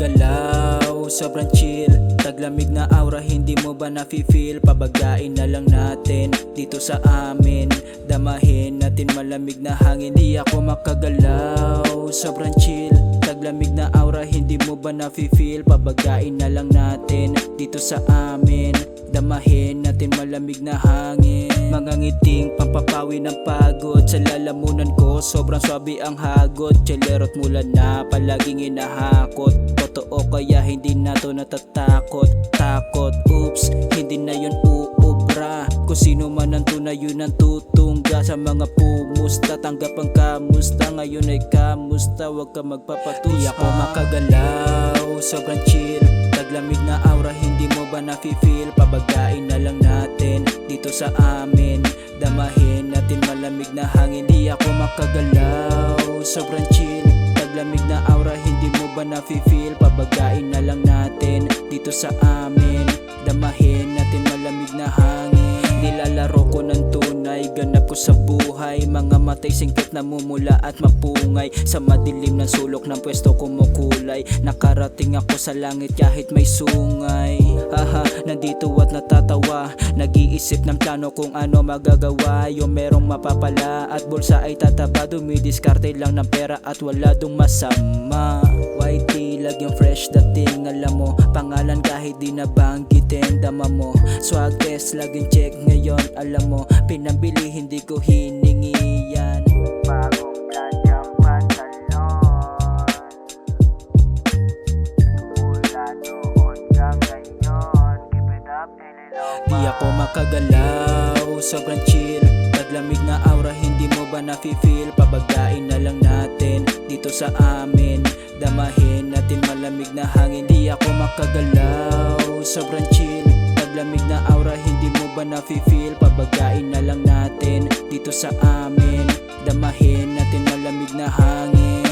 makagalaw, sobrang chill. Taglamig na aura, hindi mo ba nafe-feel? Pabagain na lang natin dito sa amin. Damahin natin malamig na hangin. Di ako makagalaw, sobrang chill. Taglamig na aura, hindi mo ba nafe-feel? Pabagain na lang natin dito sa amin. Damahin natin malamig na hangin. Mga ngiting pampapawi ng pagod. Sa lalamunan ko sobrang swabe ang hagod. Chilero't mula na palaging inahakot. Totoo kaya hindi na to natatakot. Takot, oops, hindi na yun uubra. Kung sino man ang tunay yun ang tutungga. Sa mga pumusta, tanggap ang kamusta. Ngayon ay kamusta, wag ka magpapatuspa. Di ako makagalaw, sobrang chill. Taglamig na aura, hindi mo ba nafe-feel? Pabagain na lang natin dito sa amin. Damahin natin malamig na hangin. Di ako makagalaw, sobrang chill. Taglamig na aura, hindi mo ba nafe-feel? Pabagain na lang natin dito sa amin. Damahin natin malamig na hangin. Nilalaro ko ng tunay, ganap ko sa buhay. Mga matay singkit na mumula at mapungay. Sa madilim ng sulok ng pwesto kumukulay. Nakarating ako sa langit kahit may sungay. Haha, nandito at natatawa. Nag-iisip ng plano kung ano magagawa. Yung merong mapapala at bulsa ay tataba. Dumidiskarte lang ng pera at wala dong masama. YT, lagyang fresh dating. Alam mo, pangalan kahit di nabanggitin. Dama mo, swag test, laging check ngayon. Alam mo, pinambili hindi ko hiningi yan. Bagong ganyang pantalon, mula noon hanggang ngayon. Keep it up, Ililong. Di ako makagalaw, sobrang chill. Taglamig na aura, hindi mo ba nafe-feel? Pabagain na lang natin dito sa amin. Damahin natin malamig na hangin. Di ako makagalaw, sobrang chill. Taglamig na aura, hindi mo ba nafe-feel? Pabagain na lang natin dito sa amin. Damahin natin malamig na hangin.